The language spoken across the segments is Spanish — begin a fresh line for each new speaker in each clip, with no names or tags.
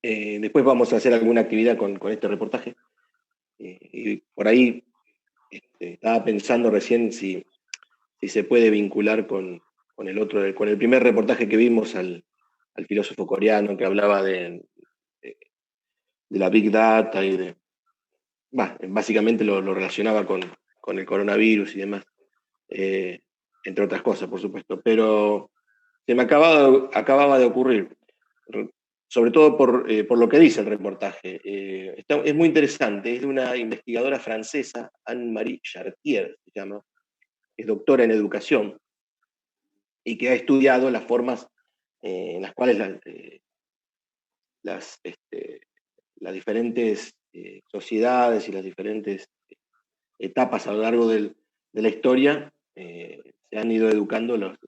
Después vamos a hacer alguna actividad con este reportaje. Y por ahí estaba pensando recién si se puede vincular con el otro, con el primer reportaje que vimos al filósofo coreano que hablaba de, de la Big Data y básicamente lo relacionaba con el coronavirus y demás, eh, entre otras cosas, por supuesto. Pero se me acababa de ocurrir, sobre todo por lo que dice el reportaje. Es muy interesante, es de una investigadora francesa, Anne-Marie Chartier, se llama, es doctora en educación y que ha estudiado las formas en las cuales las, las diferentes sociedades y las diferentes etapas a lo largo de la historia se han ido educando las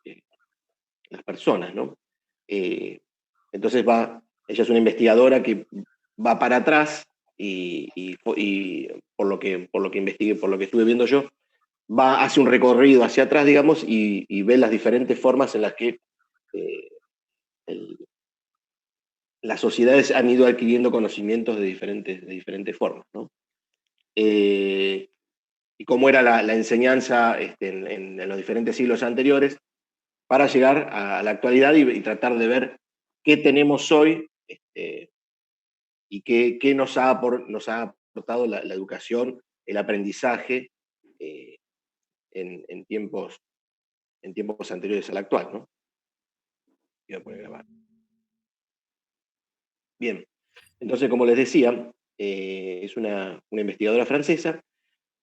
personas, ¿no? Eh, entonces ella es una investigadora que va para atrás y por lo que investigué, por lo que estuve viendo yo, hace un recorrido hacia atrás, digamos, y ve las diferentes formas en las que eh, el, las sociedades han ido adquiriendo conocimientos de diferentes formas, ¿no? Eh, y cómo era la enseñanza en los diferentes siglos anteriores para llegar a la actualidad y tratar de ver qué tenemos hoy y qué nos ha aportado la educación, el aprendizaje eh, en en tiempos anteriores al actual, ¿no? Voy a poner a grabar. Bien, entonces, como les decía, es una investigadora francesa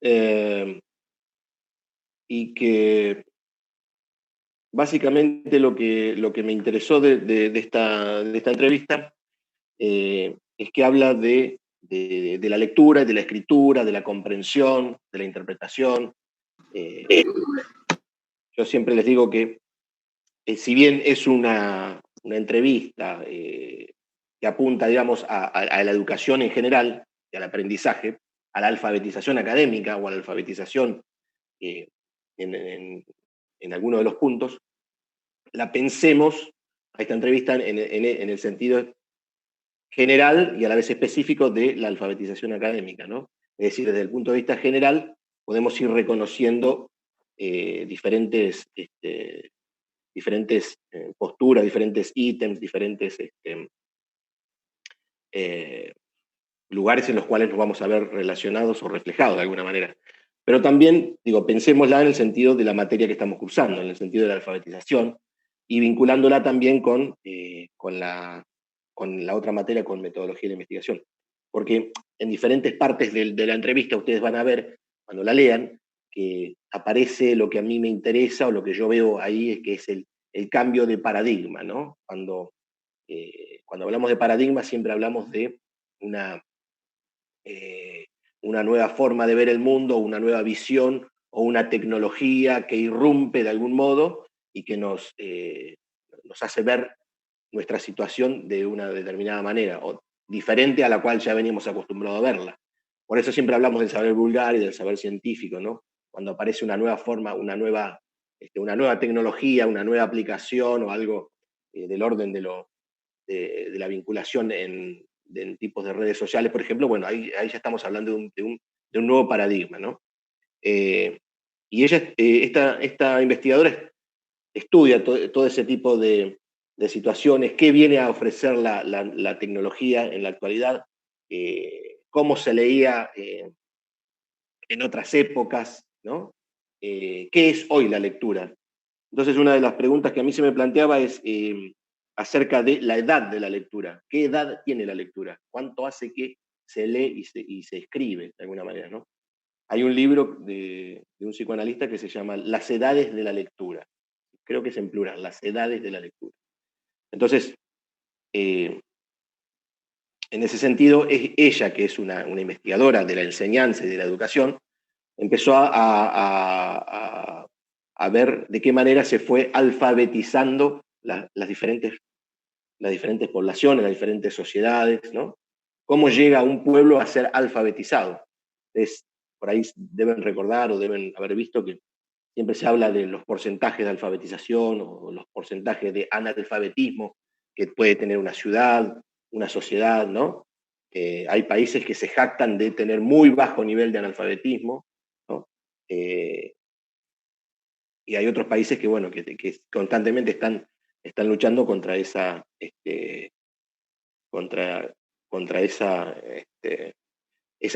eh, y que básicamente lo que me interesó de esta entrevista es que habla de la lectura, de la escritura, de la comprensión, de la interpretación. Eh, yo siempre les digo que si bien es una entrevista que apunta, digamos, a la educación en general, y al aprendizaje, a la alfabetización académica o a la alfabetización eh, en, en, en alguno de los puntos, la pensemos a esta entrevista en el sentido general y a la vez específico de la alfabetización académica, ¿no? Es decir, desde el punto de vista general, podemos ir reconociendo diferentes, diferentes posturas, diferentes ítems, diferentes eh, lugares en los cuales nos vamos a ver relacionados o reflejados de alguna manera. Pero también, digo, pensémosla en el sentido de la materia que estamos cursando, en el sentido de la alfabetización, y vinculándola también con la otra materia, con metodología de la investigación. Porque en diferentes partes de la entrevista ustedes van a ver, cuando la lean, que aparece lo que a mí me interesa o lo que yo veo ahí, es que es el cambio de paradigma, ¿no? Cuando hablamos de paradigma siempre hablamos de una, una nueva forma de ver el mundo, una nueva visión o una tecnología que irrumpe de algún modo y que nos hace ver nuestra situación de una determinada manera o diferente a la cual ya veníamos acostumbrados a verla. Por eso siempre hablamos del saber vulgar y del saber científico, ¿no? Cuando aparece una nueva forma, una nueva tecnología, una nueva aplicación o algo del orden de la vinculación en tipos de redes sociales, por ejemplo, bueno, ahí ya estamos hablando de un nuevo paradigma, ¿no? Y esta investigadora estudia todo ese tipo de situaciones, qué viene a ofrecer la tecnología en la actualidad, cómo se leía en otras épocas, ¿no? ¿Qué es hoy la lectura? Entonces, una de las preguntas que a mí se me planteaba es acerca de la edad de la lectura. ¿Qué edad tiene la lectura? ¿Cuánto hace que se lee y se escribe, de alguna manera, ¿no? Hay un libro de un psicoanalista que se llama Las edades de la lectura. Creo que es en plural, las edades de la lectura. Entonces, eh, en ese sentido, es ella, que es una investigadora de la enseñanza y de la educación, empezó a ver de qué manera se fue alfabetizando las diferentes poblaciones, las diferentes sociedades, ¿no? Cómo llega un pueblo a ser alfabetizado. Es, por ahí deben recordar o deben haber visto que siempre se habla de los porcentajes de alfabetización o los porcentajes de analfabetismo que puede tener una ciudad una sociedad, ¿no? Hay países que se jactan de tener muy bajo nivel de analfabetismo, ¿no? Y hay otros países que, bueno, que constantemente están luchando contra esa, contra, contra esa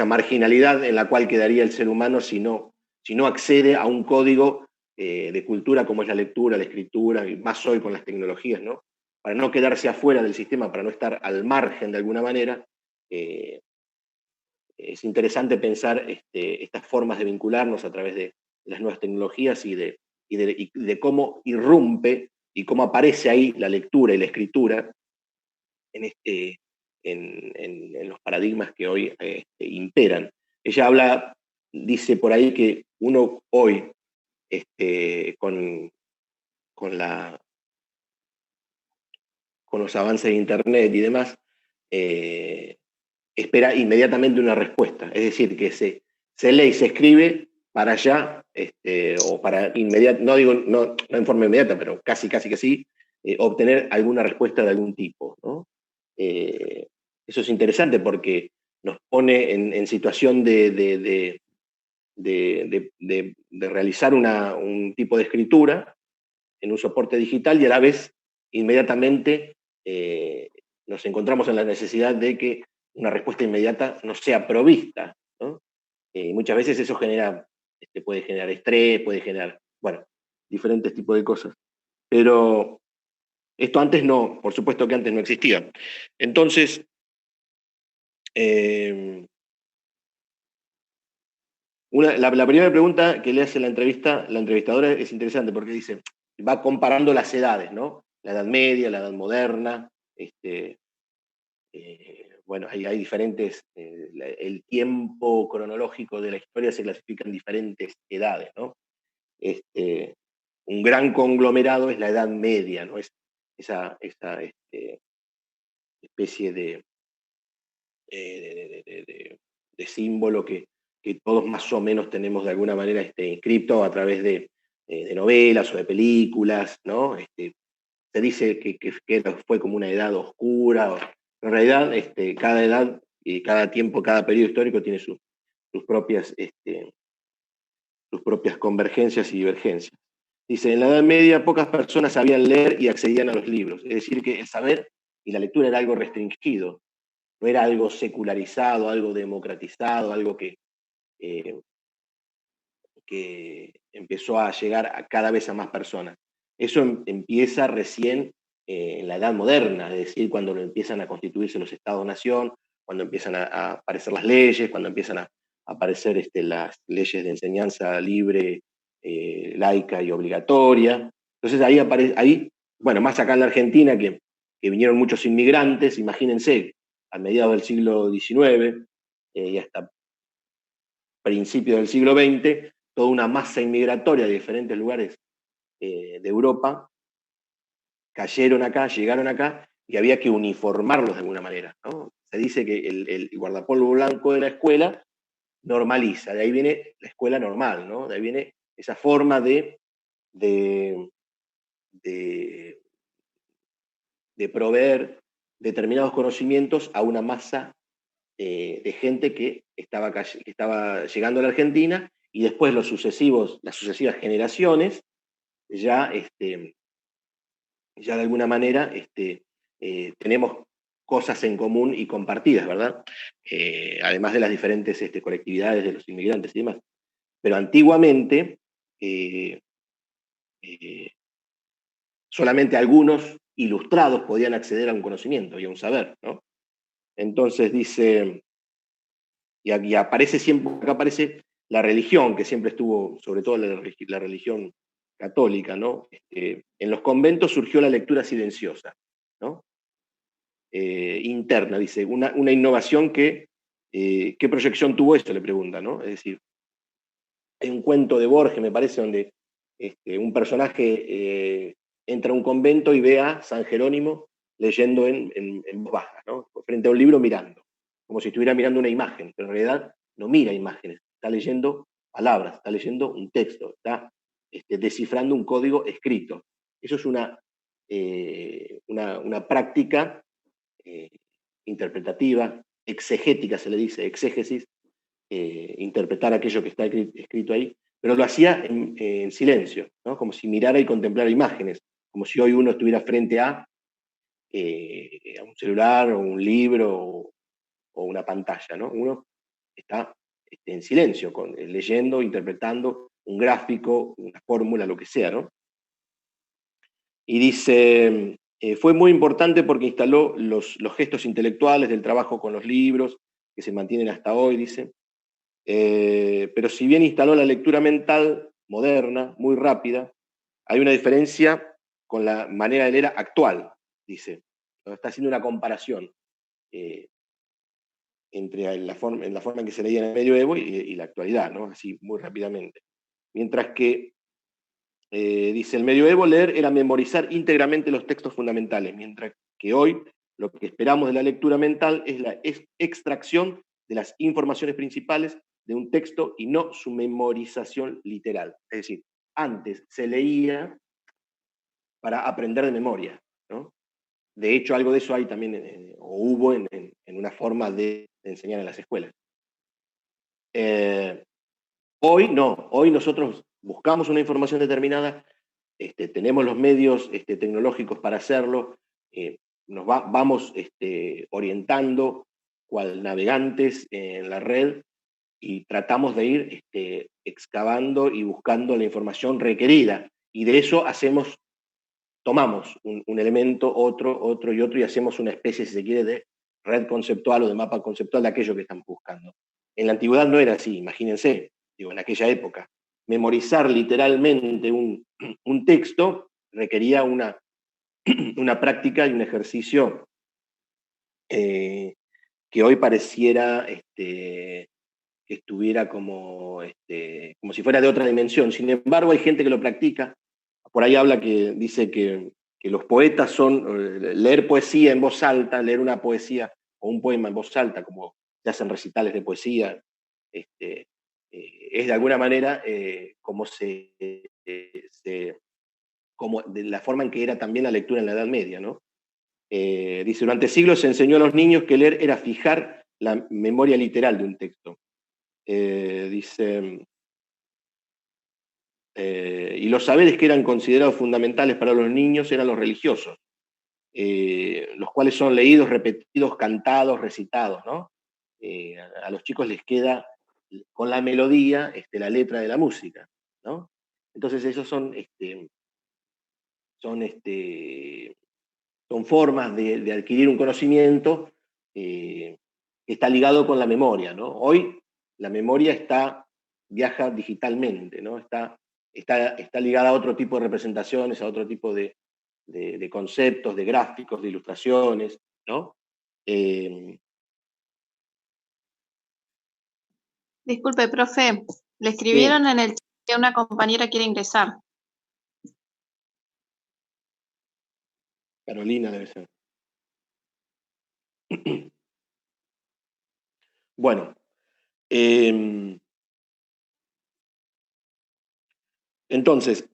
marginalidad en la cual quedaría el ser humano si no accede a un código de cultura como es la lectura, la escritura, y más hoy con las tecnologías, ¿no? Para no quedarse afuera del sistema, para no estar al margen de alguna manera. Es interesante pensar estas formas de vincularnos a través de las nuevas tecnologías y de cómo irrumpe y cómo aparece ahí la lectura y la escritura en, en los paradigmas que hoy imperan. Ella dice por ahí que uno hoy, con, con, la, con los avances de Internet y demás, espera inmediatamente una respuesta. Es decir, que se lee y se escribe para allá, o para inmediato, no digo no en forma inmediata, pero casi que sí, obtener alguna respuesta de algún tipo, ¿no? Eso es interesante porque nos pone en situación de realizar un tipo de escritura en un soporte digital y a la vez inmediatamente nos encontramos en la necesidad de que una respuesta inmediata no sea provista, ¿no? Muchas veces eso puede generar estrés, puede generar, bueno, diferentes tipos de cosas. Pero esto antes no, por supuesto que antes no existía. Entonces, eh, la primera pregunta que le hace la entrevistadora es interesante porque dice, va comparando las edades, ¿no? La edad media, la edad moderna, bueno, hay diferentes, el tiempo cronológico de la historia se clasifica en diferentes edades, ¿no? Un gran conglomerado es la Edad Media, ¿no? Es esa especie de símbolo que todos más o menos tenemos de alguna manera inscripto a través de novelas o de películas, ¿no? Se dice que fue como una edad oscura, en realidad cada edad y cada tiempo, cada periodo histórico tiene sus propias convergencias y divergencias. Dice, en la Edad Media pocas personas sabían leer y accedían a los libros, es decir, que el saber y la lectura era algo restringido, no era algo secularizado, algo democratizado, algo eh, que empezó a llegar a cada vez a más personas. Eso empieza recién en la Edad Moderna, es decir, cuando empiezan a constituirse los estados-nación, cuando empiezan a aparecer las leyes, cuando empiezan a aparecer las leyes de enseñanza libre, laica y obligatoria. Entonces ahí, bueno, más acá en la Argentina, que vinieron muchos inmigrantes, imagínense, a mediados del siglo XIX y hasta principios del siglo XX, toda una masa inmigratoria de diferentes lugares de Europa cayeron acá, llegaron acá, y había que uniformarlos de alguna manera, ¿no? Se dice que el guardapolvo blanco de la escuela normaliza, de ahí viene la escuela normal, ¿no? De ahí viene esa forma de, de, de proveer determinados conocimientos a una masa de gente que estaba llegando a la Argentina, y después las sucesivas generaciones ya, ya de alguna manera tenemos cosas en común y compartidas, ¿verdad? Además de las diferentes colectividades de los inmigrantes y demás. Pero antiguamente eh, eh, solamente algunos ilustrados podían acceder a un conocimiento y a un saber, ¿no? Entonces dice, y aparece siempre, acá aparece la religión, que siempre estuvo, sobre todo la religión católica, ¿no? En los conventos surgió la lectura silenciosa, ¿no? Interna, dice, una innovación ¿qué proyección tuvo esto? Le pregunta, ¿no? Es decir, hay un cuento de Borges, me parece, donde un personaje entra a un convento y ve a San Jerónimo leyendo en voz baja, ¿no? Frente a un libro mirando, como si estuviera mirando una imagen, pero en realidad no mira imágenes, está leyendo palabras, está leyendo un texto, está descifrando un código escrito. Eso es una práctica interpretativa, exegética se le dice, exégesis, interpretar aquello que está escrito ahí, pero lo hacía en silencio, ¿no? Como si mirara y contemplara imágenes, como si hoy uno estuviera frente a un celular o un libro o una pantalla, ¿no? Uno está en silencio, leyendo, interpretando un gráfico, una fórmula, lo que sea, ¿no? Y dice, fue muy importante porque instaló los gestos intelectuales del trabajo con los libros, que se mantienen hasta hoy, dice. Pero si bien instaló la lectura mental moderna, muy rápida, hay una diferencia con la manera de leer actual, dice. Está haciendo una comparación entre en la forma en que se leía en el medioevo y la actualidad, ¿no? Así muy rápidamente. Mientras que, dice, el medioevo leer era memorizar íntegramente los textos fundamentales, mientras que hoy lo que esperamos de la lectura mental es la extracción de las informaciones principales de un texto y no su memorización literal. Es decir, antes se leía para aprender de memoria, ¿no? De hecho, algo de eso hay también, o hubo en una forma de enseñar en las escuelas. Hoy no, hoy nosotros buscamos una información determinada, tenemos los medios tecnológicos para hacerlo, vamos orientando cual navegantes en la red y tratamos de ir excavando y buscando la información requerida. Y de eso tomamos un elemento, otro y otro, y hacemos una especie, si se quiere, de red conceptual o de mapa conceptual de aquello que estamos buscando. En la antigüedad no era así, imagínense, digo, en aquella época. Memorizar literalmente un texto requería una práctica y un ejercicio que hoy pareciera que estuviera como si fuera de otra dimensión. Sin embargo, hay gente que lo practica. Por ahí dice que los poetas leer poesía en voz alta, leer una poesía o un poema en voz alta, como se hacen recitales de poesía, es de alguna manera como de la forma en que era también la lectura en la Edad Media, ¿no? Dice, durante siglos se enseñó a los niños que leer era fijar la memoria literal de un texto. Dice, y los saberes que eran considerados fundamentales para los niños eran los religiosos, los cuales son leídos, repetidos, cantados, recitados, ¿no? A los chicos les queda con la melodía la letra de la música, ¿no? Entonces esos son formas de adquirir un conocimiento que está ligado con la memoria, ¿no? Hoy la memoria viaja digitalmente, ¿no? Está ligada a otro tipo de representaciones, a otro tipo de conceptos, de gráficos, de ilustraciones, ¿no?
Disculpe, profe, le
Sí,
escribieron en el chat que una compañera quiere ingresar.
Carolina debe ser. Bueno, entonces,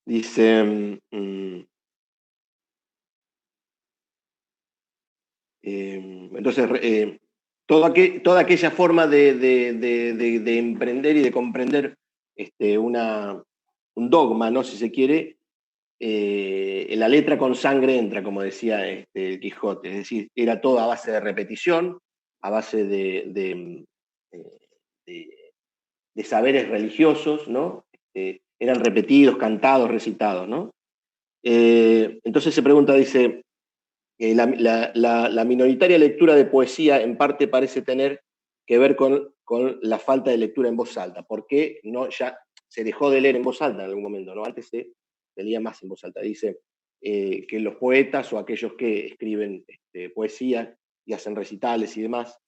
dice, entonces, toda aquella forma de emprender y de comprender un dogma, ¿no? Si se quiere, la letra con sangre entra, como decía el Quijote, es decir, era todo a base de repetición, a base de saberes religiosos, ¿no? Eran repetidos, cantados, recitados, ¿no? Entonces se pregunta, dice, la minoritaria lectura de poesía en parte parece tener que ver con la falta de lectura en voz alta. ¿Por qué ya se dejó de leer en voz alta en algún momento? ¿No? Antes se leía más en voz alta. Dice que los poetas o aquellos que escriben poesía y hacen recitales y demás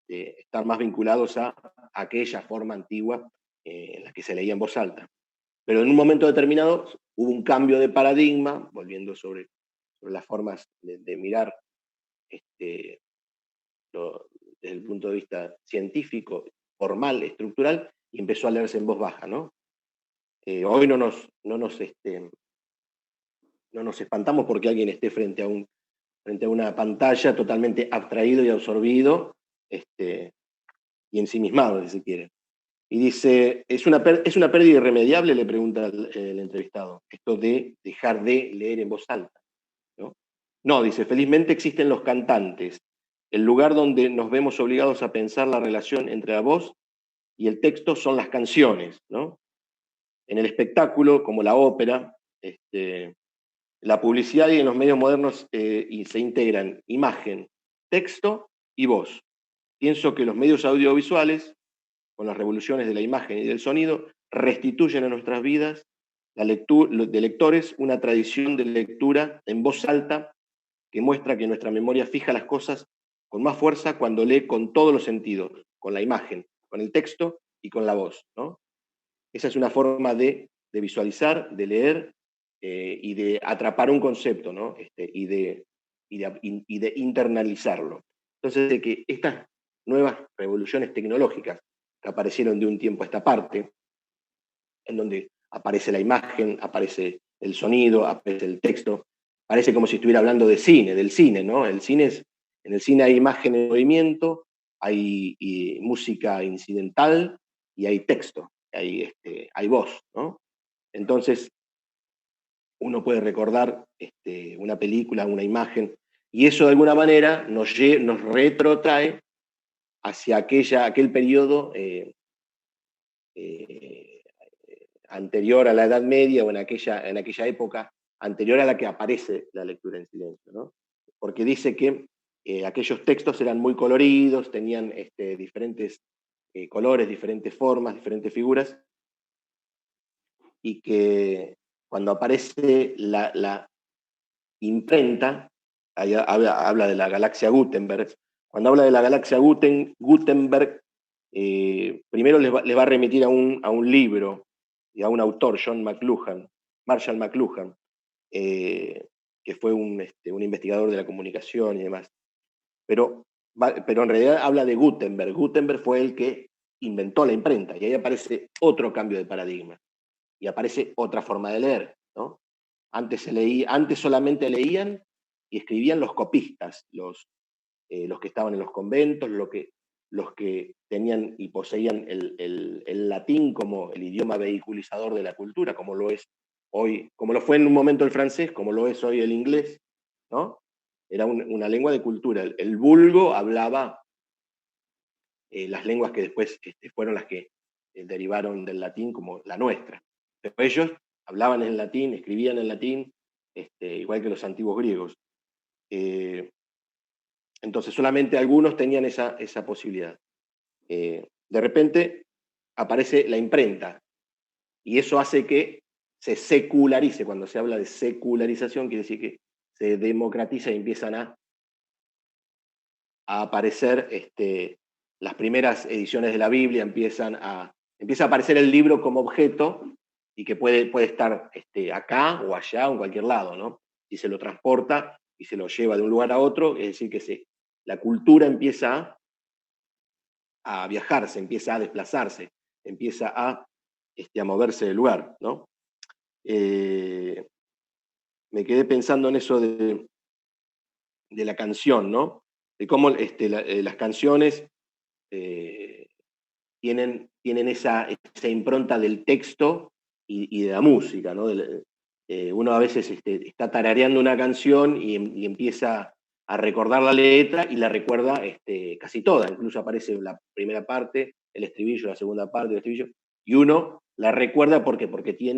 están más vinculados a aquella forma antigua en la que se leía en voz alta. Pero en un momento determinado hubo un cambio de paradigma, volviendo sobre las formas de mirar desde el punto de vista científico, formal, estructural, y empezó a leerse en voz baja, ¿no? Hoy no nos espantamos porque alguien esté frente a una pantalla totalmente abstraído y absorbido, y ensimismado, si se quiere. Y dice, ¿es una pérdida irremediable?, le pregunta el entrevistado, esto de dejar de leer en voz alta, ¿no? No, dice, felizmente existen los cantantes, el lugar donde nos vemos obligados a pensar la relación entre la voz y el texto son las canciones, ¿no? En el espectáculo, como la ópera, la publicidad y en los medios modernos y se integran imagen, texto y voz. Pienso que los medios audiovisuales, con las revoluciones de la imagen y del sonido, restituyen a nuestras vidas de lectores una tradición de lectura en voz alta que muestra que nuestra memoria fija las cosas con más fuerza cuando lee con todos los sentidos, con la imagen, con el texto y con la voz, ¿no? Esa es una forma de visualizar, de leer y de atrapar un concepto, ¿no? Y de internalizarlo. Entonces, de que estas nuevas revoluciones tecnológicas que aparecieron de un tiempo a esta parte, en donde aparece la imagen, aparece el sonido, aparece el texto, parece como si estuviera hablando de cine, del cine, ¿no? En el cine hay imagen en movimiento, hay música incidental y hay texto, hay voz, ¿no? Entonces, uno puede recordar una película, una imagen, y eso de alguna manera nos retrotrae hacia aquel periodo anterior a la Edad Media o en aquella época anterior a la que aparece la lectura en silencio, ¿no? Porque dice que aquellos textos eran muy coloridos, tenían diferentes colores, diferentes formas, diferentes figuras, y que cuando aparece la imprenta, habla de la galaxia Gutenberg, cuando habla de la galaxia Gutenberg, primero les va a remitir a un libro y a un autor, Marshall McLuhan, que fue un investigador de la comunicación y demás. Pero en realidad habla de Gutenberg. Gutenberg fue el que inventó la imprenta, y ahí aparece otro cambio de paradigma, y aparece otra forma de leer, ¿no? Antes solamente leían y escribían los copistas, los que estaban en los conventos, los que tenían y poseían el latín como el idioma vehiculizador de la cultura, como lo es hoy, como lo fue en un momento el francés, como lo es hoy el inglés, ¿no? Era una lengua de cultura. El vulgo hablaba las lenguas que después fueron las que derivaron del latín como la nuestra. Pero ellos hablaban en latín, escribían en latín, igual que los antiguos griegos. Entonces solamente algunos tenían esa posibilidad. De repente aparece la imprenta, y eso hace que se secularice. Cuando se habla de secularización, quiere decir que se democratiza y empiezan a aparecer las primeras ediciones de la Biblia, empieza a aparecer el libro como objeto, y que puede estar acá o allá o en cualquier lado, ¿no? Si se lo transporta y se lo lleva de un lugar a otro, es decir, que la cultura empieza a viajarse, empieza a desplazarse, empieza a moverse del lugar, ¿no? Me quedé pensando en eso de la canción, ¿no? De cómo las canciones tienen esa impronta del texto y de la música, ¿no? Uno a veces está tarareando una canción y empieza a recordar la letra, y la recuerda casi toda, incluso aparece la primera parte, el estribillo, la segunda parte, el estribillo, y uno la recuerda porque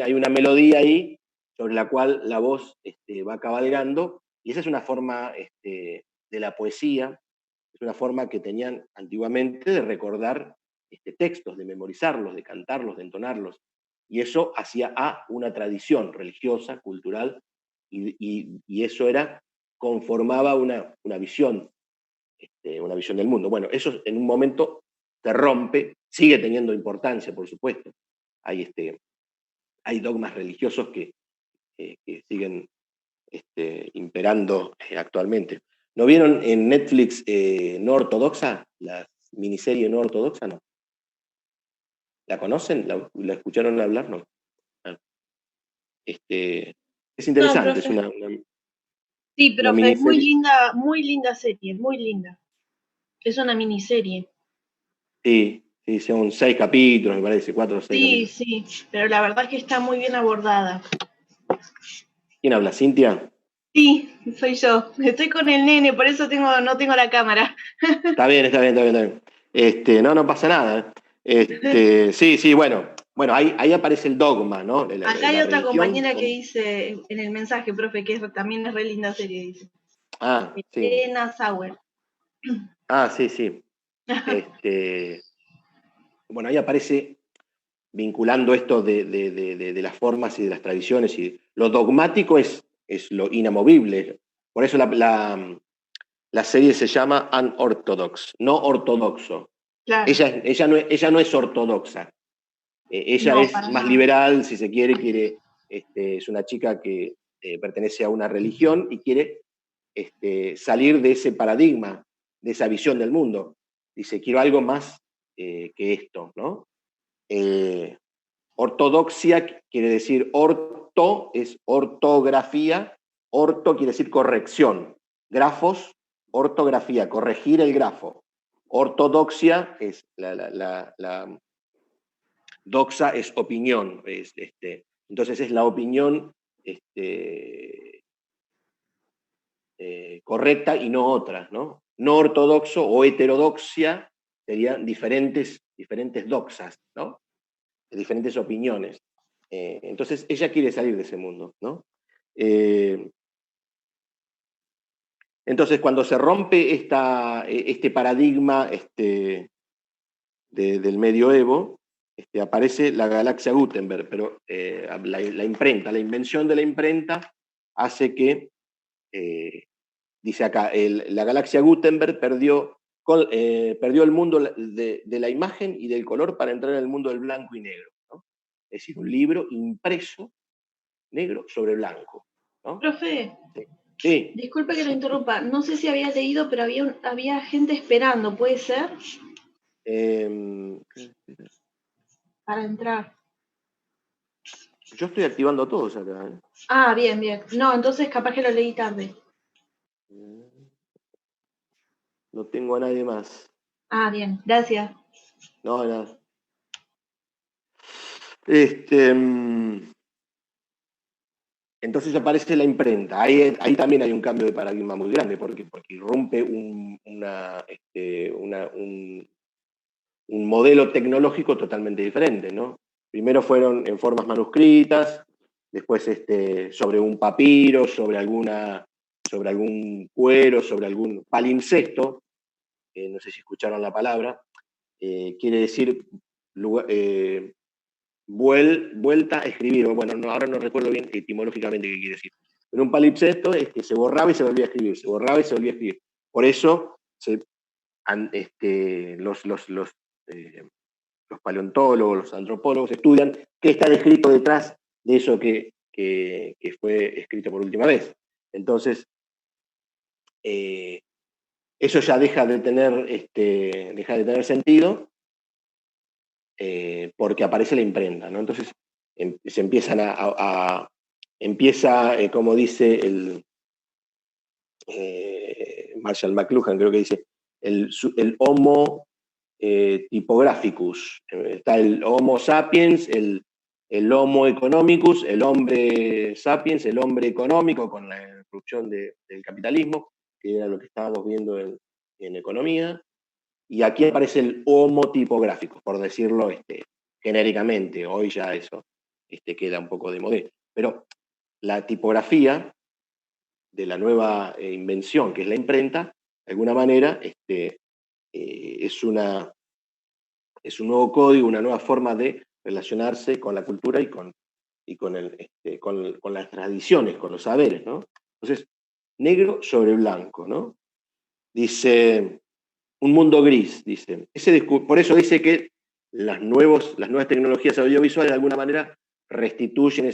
hay una melodía ahí sobre la cual la voz va cabalgando, y esa es una forma de la poesía, es una forma que tenían antiguamente de recordar textos, de memorizarlos, de cantarlos, de entonarlos, y eso hacía una tradición religiosa, cultural, y eso conformaba una visión del mundo. Bueno, eso en un momento se rompe, sigue teniendo importancia, por supuesto. Hay dogmas religiosos que siguen imperando actualmente. ¿No vieron en Netflix No Ortodoxa? La miniserie No Ortodoxa, ¿no? ¿La conocen? ¿La escucharon hablar? No. es interesante, es
profe.
una
Sí, profe, es
miniserie.
muy linda serie, muy linda. Es una miniserie.
Sí, sí, son 6 capítulos, me parece, 4 o 6
Sí,
capítulos.
sí, pero la verdad es que está muy bien abordada.
¿Quién habla? ¿Cintia?
Sí, soy yo. Estoy con el nene, por eso no tengo la cámara.
Está bien, está bien, está bien, está bien. No, no pasa nada. Sí, sí, bueno, ahí aparece el dogma, ¿no?
Acá hay
La
otra
religión.
compañera que dice en el mensaje, profe, que también es re linda serie, dice.
Ah, sí.
Elena Sauer.
Ah, sí, sí. Bueno, ahí aparece vinculando esto de las formas y de las tradiciones. Y lo dogmático es lo inamovible. Por eso la serie se llama Unorthodox, no ortodoxo.
Claro,
Ella no es ortodoxa. Ella
no,
es
para
más
nada.
liberal, si se quiere, es una chica que pertenece a una religión y quiere salir de ese paradigma, de esa visión del mundo. Dice, quiero algo más que esto, ¿no? Ortodoxia quiere decir orto, es ortografía, orto quiere decir corrección, grafos, ortografía, corregir el grafo. Ortodoxia es la doxa es opinión, entonces es la opinión correcta y no otra, ¿no? No ortodoxo o heterodoxia serían diferentes doxas, ¿no? Diferentes opiniones. Entonces ella quiere salir de ese mundo, ¿no? Entonces cuando se rompe este paradigma del medioevo, aparece la galaxia Gutenberg, pero la imprenta, la invención de la imprenta hace que, dice acá, la galaxia Gutenberg perdió el mundo de la imagen y del color para entrar en el mundo del blanco y negro, ¿no? Es decir, un libro impreso negro sobre blanco, ¿no?
Profe,
Sí. Sí.
disculpe que lo interrumpa. No sé si había leído, pero había gente esperando, ¿puede ser?
Eh,
Para entrar.
yo estoy activando todos acá.
Ah, bien, bien. No, entonces capaz que lo leí tarde.
No tengo a nadie más.
Ah, bien, gracias.
No, nada. Entonces aparece la imprenta. Ahí también hay un cambio de paradigma muy grande, porque irrumpe un modelo tecnológico totalmente diferente, ¿no? Primero fueron en formas manuscritas, después sobre un papiro, sobre algún cuero, sobre algún palimpsesto, no sé si escucharon la palabra, quiere decir vuelta a escribir. Bueno, ahora no recuerdo bien etimológicamente qué quiere decir. Pero un palimpsesto se borraba y se volvía a escribir, se borraba y se volvía a escribir. Por eso los paleontólogos, los antropólogos estudian qué está descrito detrás de eso que fue escrito por última vez. Entonces, eso ya deja de tener sentido porque aparece la imprenta, ¿no? Entonces se empiezan empieza, como dice Marshall McLuhan, creo que dice, el Homo typographicus. Está el Homo sapiens, el Homo economicus, el hombre sapiens, el hombre económico con la introducción del capitalismo, que era lo que estábamos viendo en economía, y aquí aparece el Homo tipográfico, por decirlo genéricamente. Hoy ya eso queda un poco de modelo. Pero la tipografía de la nueva invención, que es la imprenta, de alguna manera es un nuevo código, una nueva forma de relacionarse con la cultura y con las tradiciones, con los saberes, ¿no? Entonces, negro sobre blanco, ¿no? Dice, un mundo gris, dice. Por eso dice que las nuevas tecnologías audiovisuales de alguna manera restituyen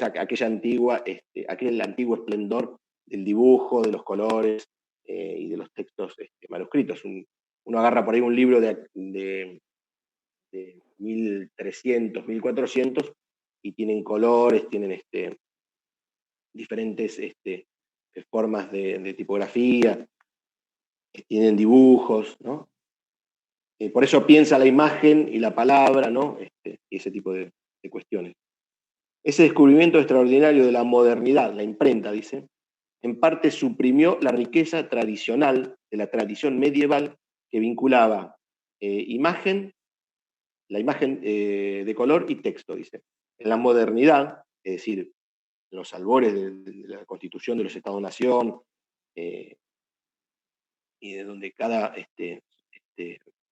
aquel antiguo esplendor del dibujo, de los colores y de los textos manuscritos. Uno agarra por ahí un libro de 1300, 1400 y tienen colores, tienen diferentes formas de tipografía, tienen dibujos, ¿no? Por eso piensa la imagen y la palabra, ¿no? Y ese tipo de cuestiones. Ese descubrimiento extraordinario de la modernidad, la imprenta, dice, en parte suprimió la riqueza tradicional de la tradición medieval que vinculaba la imagen de color y texto, dice. En la modernidad, es decir, en los albores de la constitución de los Estados-nación, y de donde cada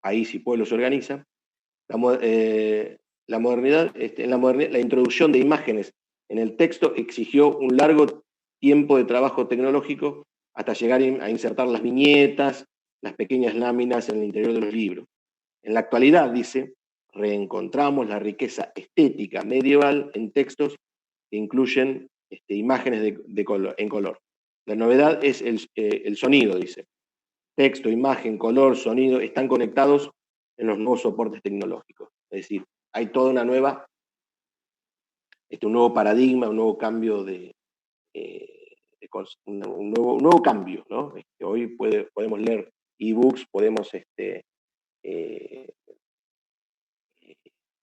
país y pueblo se organiza, la modernidad, la introducción de imágenes en el texto exigió un largo tiempo de trabajo tecnológico hasta llegar a insertar las viñetas, las pequeñas láminas en el interior de los libros. En la actualidad, dice, reencontramos la riqueza estética medieval en textos que incluyen imágenes en color. La novedad es el sonido, dice. Texto, imagen, color, sonido, están conectados en los nuevos soportes tecnológicos. Es decir, hay toda una nueva, un nuevo paradigma, un nuevo cambio un nuevo cambio, ¿no? Hoy podemos leer ebooks, podemos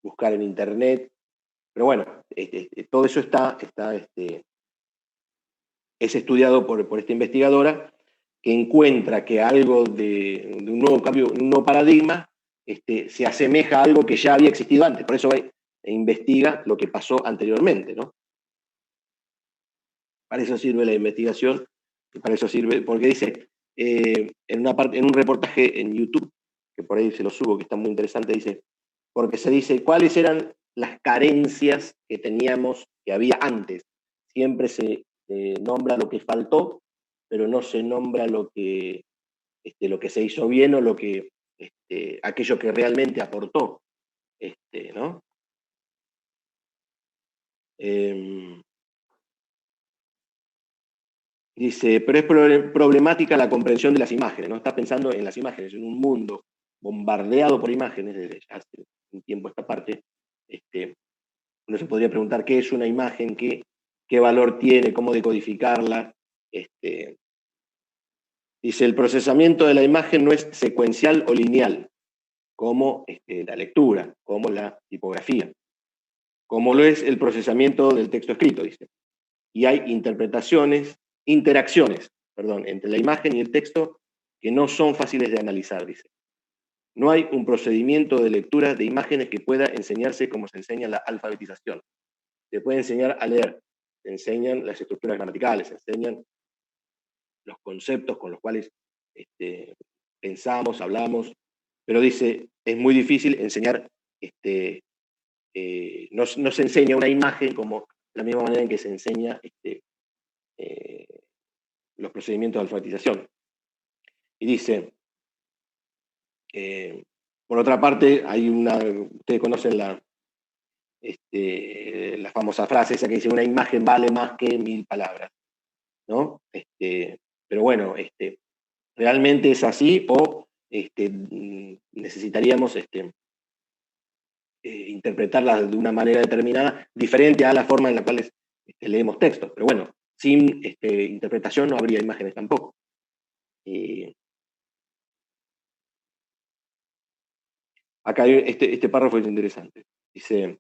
buscar en internet, pero bueno, todo eso es estudiado por esta investigadora, que encuentra que algo de un nuevo cambio, un nuevo paradigma, se asemeja a algo que ya había existido antes. Por eso investiga lo que pasó anteriormente, ¿no? Para eso sirve la investigación, y para eso sirve, porque dice, en un reportaje en YouTube, que por ahí se lo subo, que está muy interesante, dice, porque se dice cuáles eran las carencias que teníamos, que había antes. Siempre se nombra lo que faltó, pero no se nombra lo que se hizo bien o aquello que realmente aportó, ¿no? Dice, pero es problemática la comprensión de las imágenes, ¿no? Está pensando en las imágenes, en un mundo bombardeado por imágenes desde hace un tiempo esta parte. Uno se podría preguntar qué es una imagen, qué valor tiene, cómo decodificarla. Dice, el procesamiento de la imagen no es secuencial o lineal, como la lectura, como la tipografía, como lo es el procesamiento del texto escrito, dice. Y hay interacciones, entre la imagen y el texto que no son fáciles de analizar, dice. No hay un procedimiento de lectura de imágenes que pueda enseñarse como se enseña la alfabetización. Se puede enseñar a leer, se enseñan las estructuras gramaticales, se enseñan los conceptos con los cuales pensamos, hablamos, pero dice, es muy difícil enseñar, no se enseña una imagen como la misma manera en que se enseña los procedimientos de alfabetización. Y dice, por otra parte, ustedes conocen la famosa frase esa que dice, una imagen vale más que 1000 palabras, ¿no? Pero bueno, ¿realmente es así o necesitaríamos interpretarla de una manera determinada, diferente a la forma en la cual leemos textos? Pero bueno, sin interpretación no habría imágenes tampoco. Acá este párrafo es interesante. Dice,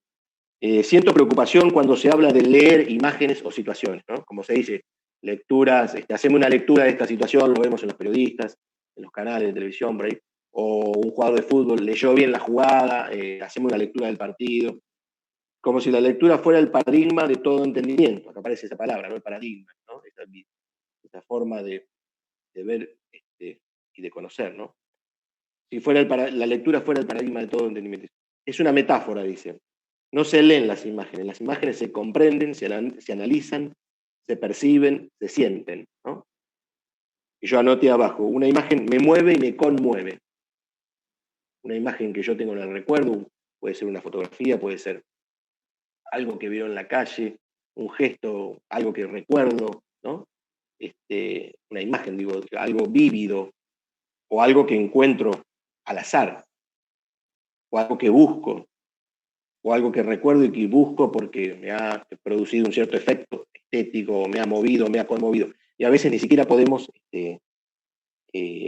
siento preocupación cuando se habla de leer imágenes o situaciones, ¿no? Como se dice, lecturas, hacemos una lectura de esta situación, lo vemos en los periodistas, en los canales de televisión, por ahí, o un jugador de fútbol leyó bien la jugada, hacemos una lectura del partido, como si la lectura fuera el paradigma de todo entendimiento. Acá aparece esa palabra, ¿no? El paradigma, ¿no? Esa forma de ver y de conocer, ¿no? Si la lectura fuera el paradigma de todo entendimiento. Es una metáfora, dice. No se leen las imágenes se comprenden, se analizan, se perciben, se sienten, ¿no? Y yo anoté abajo, una imagen me mueve y me conmueve. Una imagen que yo tengo en el recuerdo, puede ser una fotografía, puede ser algo que veo en la calle, un gesto, algo que recuerdo, ¿no? Una imagen, digo, algo vívido, o algo que encuentro al azar, o algo que busco, o algo que recuerdo y que busco porque me ha producido un cierto efecto estético, o me ha movido, me ha conmovido. Y a veces ni siquiera podemos, es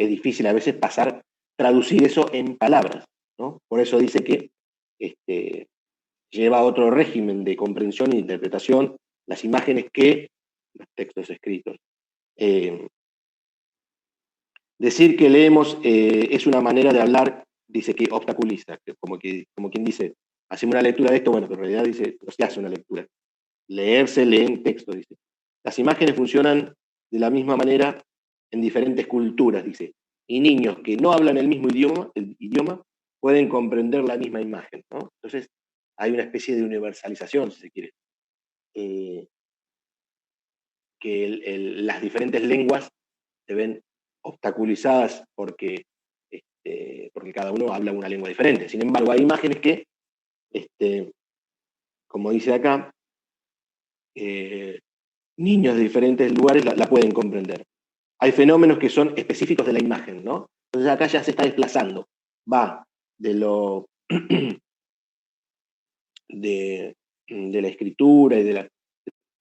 difícil a veces traducir eso en palabras, ¿no? Por eso dice que lleva a otro régimen de comprensión e interpretación las imágenes que los textos escritos. Decir que leemos es una manera de hablar, dice que obstaculiza, como quien dice, hacemos una lectura de esto, bueno, pero en realidad dice, no se hace una lectura. Leerse lee en texto, dice. Las imágenes funcionan de la misma manera en diferentes culturas, dice. Y niños que no hablan el mismo idioma pueden comprender la misma imagen, ¿no? Entonces, hay una especie de universalización, si se quiere. Que las diferentes lenguas se ven obstaculizadas porque cada uno habla una lengua diferente. Sin embargo, hay imágenes que, como dice acá, niños de diferentes lugares la pueden comprender. Hay fenómenos que son específicos de la imagen, ¿no? Entonces acá ya se está desplazando. Va de la escritura y de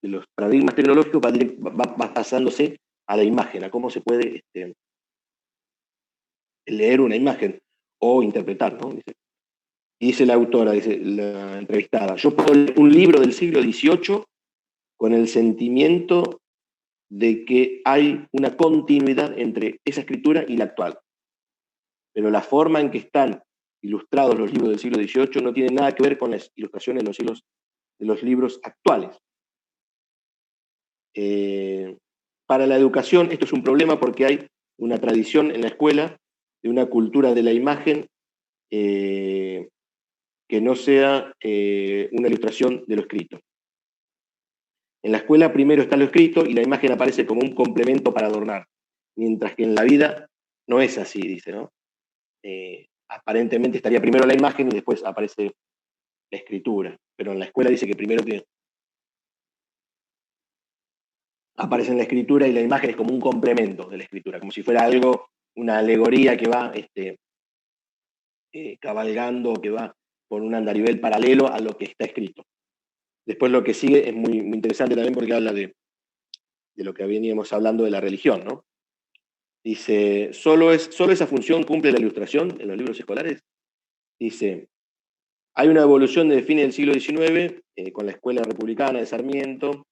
los paradigmas tecnológicos, va pasándose a la imagen, a cómo se puede leer una imagen o interpretar, ¿no? Dice la autora, dice la entrevistada, yo puedo leer un libro del siglo XVIII con el sentimiento de que hay una continuidad entre esa escritura y la actual. Pero la forma en que están ilustrados los libros del siglo XVIII no tiene nada que ver con las ilustraciones de los libros actuales. Para la educación esto es un problema porque hay una tradición en la escuela de una cultura de la imagen que no sea una ilustración de lo escrito. En la escuela primero está lo escrito y la imagen aparece como un complemento para adornar, mientras que en la vida no es así, dice, ¿no? Aparentemente estaría primero la imagen y después aparece la escritura, pero en la escuela dice que primero aparece en la escritura y la imagen es como un complemento de la escritura, como si fuera algo, una alegoría que va cabalgando, que va por un andarivel paralelo a lo que está escrito. Después lo que sigue es muy, muy interesante también porque habla de lo que veníamos hablando de la religión, ¿no? Dice, ¿solo esa función cumple la ilustración en los libros escolares? Dice, hay una evolución desde fines del siglo XIX con la escuela republicana de Sarmiento.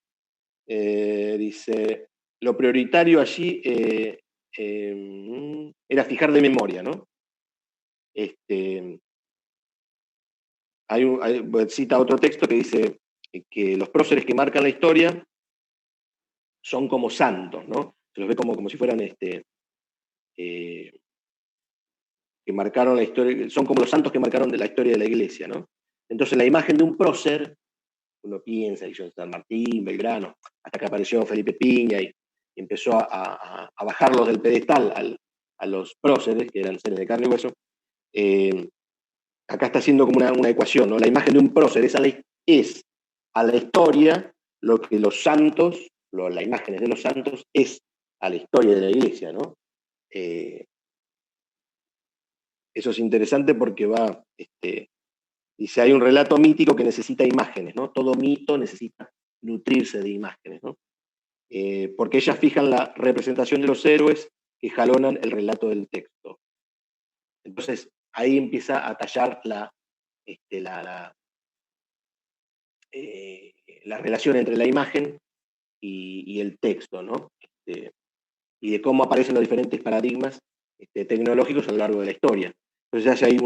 Dice, lo prioritario allí era fijar de memoria, ¿no? Cita otro texto que dice que los próceres que marcan la historia son como santos, ¿no? Se los ve como si fueran que marcaron la historia, son como los santos que marcaron la historia de la iglesia, ¿no? Entonces la imagen de un prócer, uno piensa en San Martín, Belgrano, hasta que apareció Felipe Piña y empezó a bajarlos del pedestal a los próceres, que eran seres de carne y hueso. Acá está haciendo como una ecuación, ¿no? La imagen de un prócer es a la historia lo que los santos, las imágenes de los santos, es a la historia de la iglesia, ¿no? Eso es interesante porque dice, hay un relato mítico que necesita imágenes, ¿no? Todo mito necesita nutrirse de imágenes, ¿no? Porque ellas fijan la representación de los héroes que jalonan el relato del texto. Entonces, ahí empieza a tallar la relación entre la imagen y el texto, ¿no? Y de cómo aparecen los diferentes paradigmas tecnológicos a lo largo de la historia. Entonces hace ahí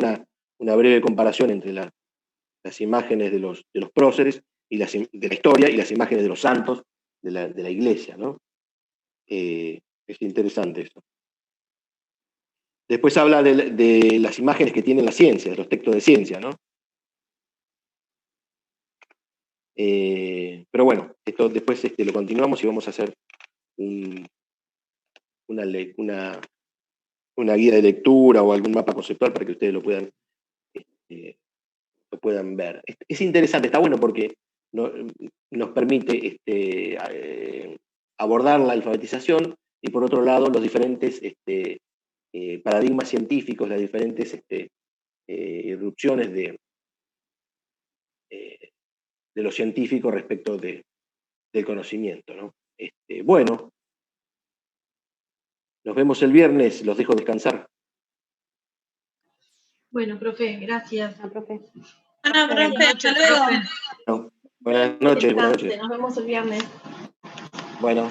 una breve comparación entre las imágenes de los próceres y de la historia y las imágenes de los santos de la iglesia, ¿no? Es interesante eso. Después habla de las imágenes que tienen la ciencia, de los textos de ciencia, ¿no? Pero bueno, esto después lo continuamos y vamos a hacer una guía de lectura o algún mapa conceptual para que ustedes lo puedan ver. Es interesante, está bueno porque nos permite abordar la alfabetización y por otro lado los diferentes paradigmas científicos, las diferentes irrupciones de los científicos respecto de del conocimiento, ¿no? Bueno, nos vemos el viernes, los dejo descansar.
Bueno, profe, gracias.
profe.
Bueno, profe, hasta luego.
No, buenas noches, buenas noches.
Nos vemos el viernes.
Bueno.